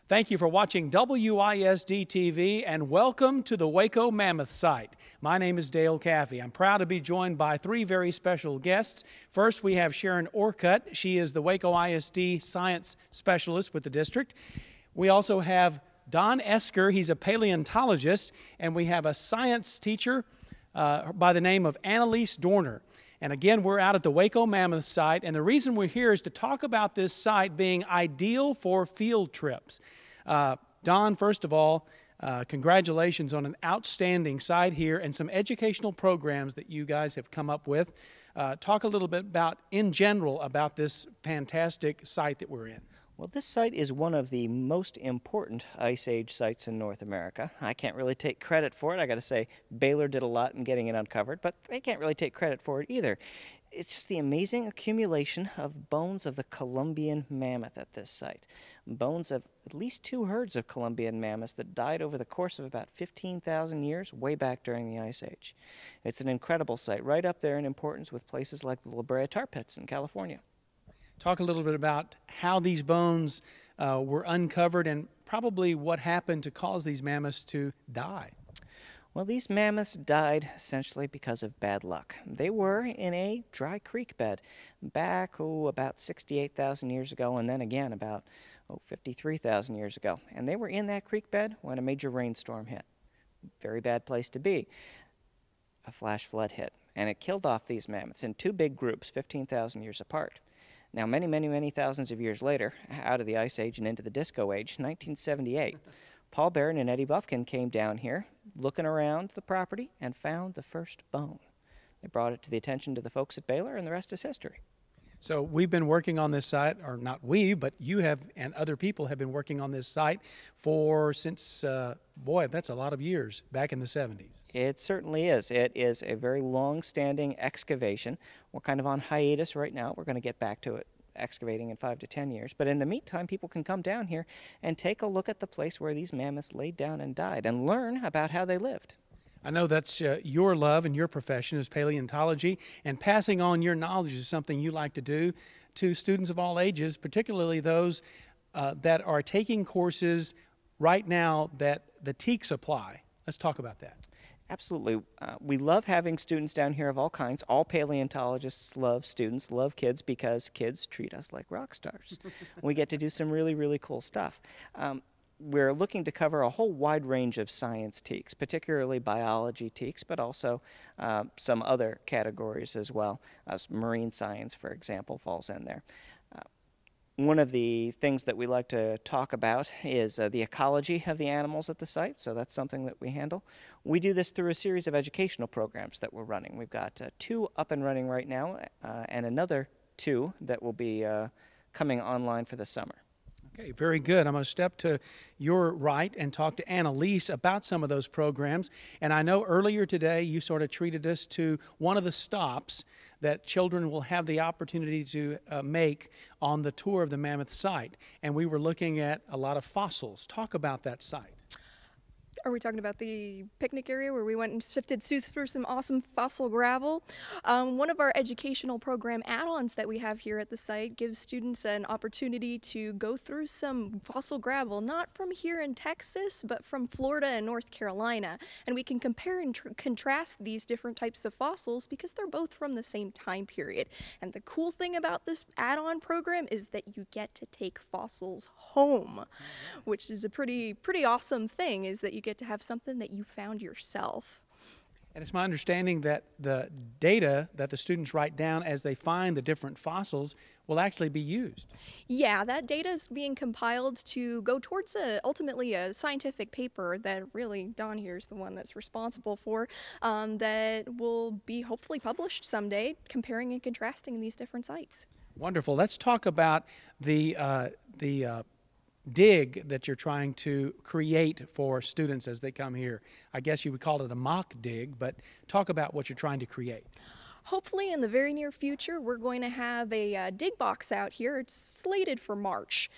Thank you for watching WISD TV and welcome to the Waco Mammoth Site. My name is Dale Caffey. I'm proud to be joined by three very special guests. First, we have Sharon Orcutt. She is the Waco ISD Science Specialist with the district. We also have Don Esker. He's a paleontologist. And we have a science teacher by the name of Annalise Dorner. And again, we're out at the Waco Mammoth Site, and the reason we're here is to talk about this site being ideal for field trips. Don, first of all, congratulations on an outstanding site here and some educational programs that you guys have come up with. Talk a little bit about, in general, about this fantastic site that we're in. Well, this site is one of the most important Ice Age sites in North America. I can't really take credit for it. I got to say, Baylor did a lot in getting it uncovered, but they can't really take credit for it either. It's just the amazing accumulation of bones of the Columbian mammoth at this site. Bones of at least 2 herds of Columbian mammoths that died over the course of about 15,000 years, way back during the Ice Age. It's an incredible site, right up there in importance with places like the La Brea Tar Pits in California. Talk a little bit about how these bones were uncovered and probably what happened to cause these mammoths to die. Well, these mammoths died essentially because of bad luck. They were in a dry creek bed back, about 68,000 years ago, and then again about 53,000 years ago. And they were in that creek bed when a major rainstorm hit. Very bad place to be. A flash flood hit, and it killed off these mammoths in 2 big groups, 15,000 years apart. Now, many thousands of years later, out of the Ice Age and into the Disco Age, 1978, Paul Barron and Eddie Bufkin came down here, looking around the property, and found the first bone. They brought it to the attention to the folks at Baylor, and the rest is history. So we've been working on this site, or not we, but you have and other people have been working on this site since, boy, that's a lot of years, back in the 70s. It certainly is. It is a very long-standing excavation. We're kind of on hiatus right now. We're going to get back to it, excavating in 5 to 10 years. But in the meantime, people can come down here and take a look at the place where these mammoths laid down and died and learn about how they lived. I know that's your love and your profession is paleontology, and passing on your knowledge is something you like to do to students of all ages, particularly those that are taking courses right now that the TEKS apply. Let's talk about that. Absolutely. We love having students down here of all kinds. All paleontologists love students, love kids, because kids treat us like rock stars. We get to do some really cool stuff. We're looking to cover a whole wide range of science TEKS, particularly biology TEKS, but also some other categories as well. Marine science, for example, falls in there. One of the things that we like to talk about is the ecology of the animals at the site, so that's something that we handle. We do this through a series of educational programs that we're running. We've got 2 up and running right now, and another 2 that will be coming online for the summer. Okay, very good. I'm going to step to your right and talk to Annalise about some of those programs. And I know earlier today you sort of treated us to one of the stops that children will have the opportunity to make on the tour of the Mammoth Site. And we were looking at a lot of fossils. Talk about that site. Are we talking about the picnic area where we went and sifted through some awesome fossil gravel? One of our educational program add-ons that we have here at the site gives students an opportunity to go through some fossil gravel, not from here in Texas, but from Florida and North Carolina. And we can compare and contrast these different types of fossils because they're both from the same time period. And the cool thing about this add-on program is that you get to take fossils home, which is a pretty awesome thing, is that you get to have something that you found yourself. And it's my understanding that the data that the students write down as they find the different fossils will actually be used. Yeah, that data is being compiled to go towards ultimately a scientific paper that really Don here is the one that's responsible for, that will be hopefully published someday, comparing and contrasting these different sites. Wonderful. Let's talk about the dig that you're trying to create for students as they come here. I guess you would call it a mock dig, but talk about what you're trying to create. Hopefully in the very near future, we're going to have a dig box out here. It's slated for March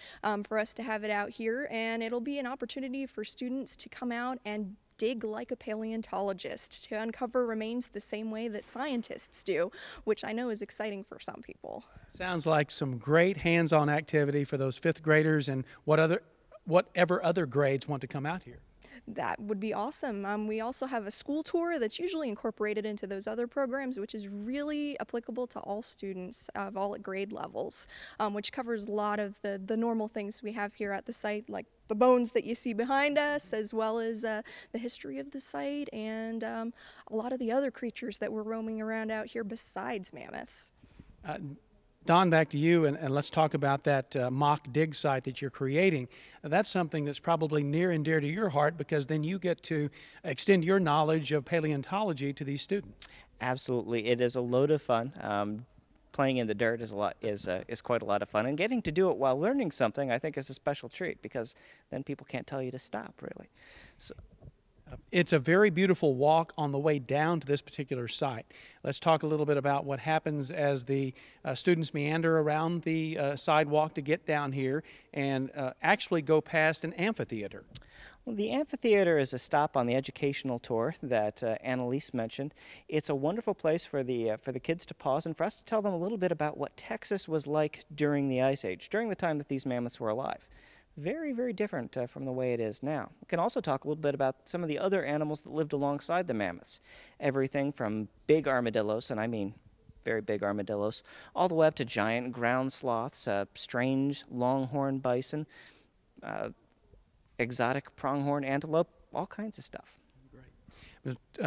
for us to have it out here, and it'll be an opportunity for students to come out and dig like a paleontologist, to uncover remains the same way that scientists do, which I know is exciting for some people. Sounds like some great hands-on activity for those 5th graders. And whatever other grades want to come out here. That would be awesome. We also have a school tour that's usually incorporated into those other programs, which is really applicable to all students of all grade levels, which covers a lot of the normal things we have here at the site, like the bones that you see behind us, as well as the history of the site and a lot of the other creatures that were roaming around out here besides mammoths. Don, back to you, and let's talk about that mock dig site that you're creating. That's something that's probably near and dear to your heart, because then you get to extend your knowledge of paleontology to these students. Absolutely, it is a load of fun. Playing in the dirt is quite a lot of fun, and getting to do it while learning something, I think, is a special treat, because then people can't tell you to stop, really. So. It's a very beautiful walk on the way down to this particular site. Let's talk a little bit about what happens as the students meander around the sidewalk to get down here and actually go past an amphitheater. Well, the amphitheater is a stop on the educational tour that Annalise mentioned. It's a wonderful place for the kids to pause and for us to tell them a little bit about what Texas was like during the Ice Age, during the time that these mammoths were alive. Very, very different from the way it is now. We can also talk a little bit about some of the other animals that lived alongside the mammoths. Everything from big armadillos, and I mean very big armadillos, all the way up to giant ground sloths, strange longhorn bison, exotic pronghorn antelope, all kinds of stuff.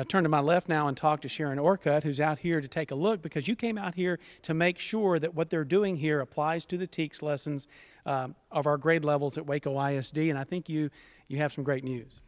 Turn to my left now and talk to Sharon Orcutt, who's out here to take a look, because you came out here to make sure that what they're doing here applies to the TEKS lessons of our grade levels at Waco ISD, and I think you have some great news.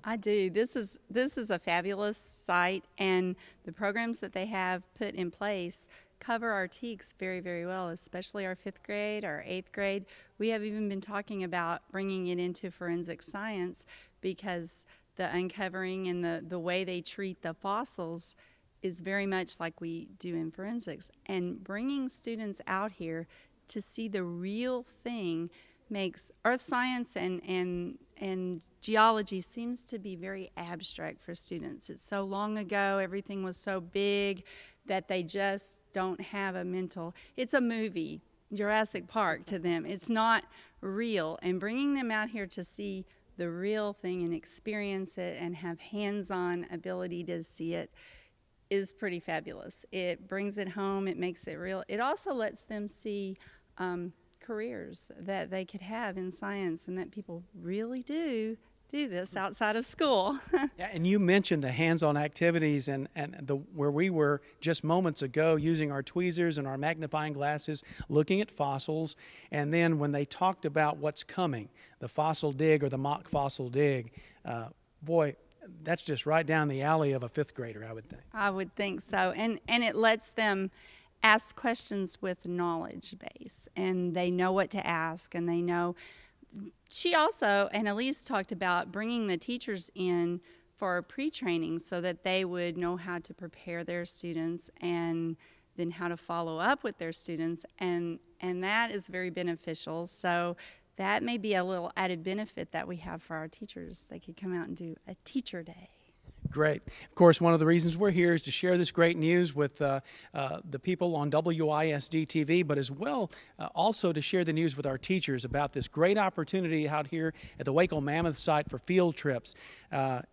I do. This is a fabulous site, and the programs that they have put in place cover our TEKS very, very well, especially our 5th grade, our 8th grade. We have even been talking about bringing it into forensic science, because the uncovering and the way they treat the fossils is very much like we do in forensics. And bringing students out here to see the real thing makes earth science and geology seems to be very abstract for students. It's so long ago, everything was so big that they just don't have a mental, it's a movie, Jurassic Park to them. It's not real. And bringing them out here to see the real thing and experience it and have hands-on ability to see it is pretty fabulous. It brings it home, it makes it real. It also lets them see careers that they could have in science, and that people really do this outside of school. Yeah, and you mentioned the hands-on activities and where we were just moments ago using our tweezers and our magnifying glasses, looking at fossils, and then when they talked about what's coming, the fossil dig or the mock fossil dig, boy, that's just right down the alley of a 5th grader, I would think. I would think so, and it lets them ask questions with knowledge base, and they know what to ask, and they know. She also, and Elise talked about bringing the teachers in for pre-training so that they would know how to prepare their students and then how to follow up with their students, and that is very beneficial. So that may be a little added benefit that we have for our teachers. They could come out and do a teacher day. Great. Of course, one of the reasons we're here is to share this great news with the people on WISD TV, but as well also to share the news with our teachers about this great opportunity out here at the Waco Mammoth Site for field trips.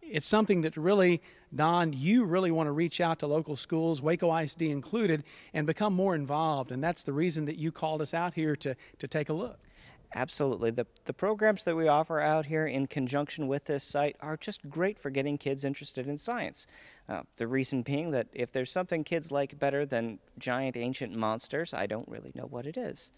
It's something that really, Don, you really want to reach out to local schools, Waco ISD included, and become more involved, and that's the reason that you called us out here to take a look. Absolutely. The programs that we offer out here in conjunction with this site are just great for getting kids interested in science. The reason being that if there's something kids like better than giant ancient monsters, I don't really know what it is.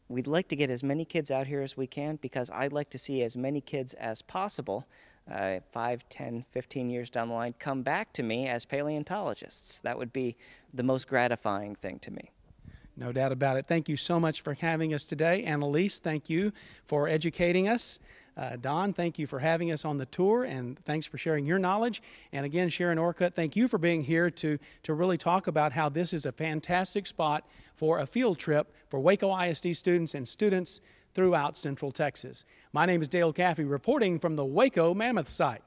We'd like to get as many kids out here as we can, because I'd like to see as many kids as possible 5, 10, 15 years down the line come back to me as paleontologists. That would be the most gratifying thing to me. No doubt about it. Thank you so much for having us today. Annalise, thank you for educating us. Don, thank you for having us on the tour, and thanks for sharing your knowledge. And again, Sharon Orcutt, thank you for being here to really talk about how this is a fantastic spot for a field trip for Waco ISD students and students throughout Central Texas. My name is Dale Caffey, reporting from the Waco Mammoth Site.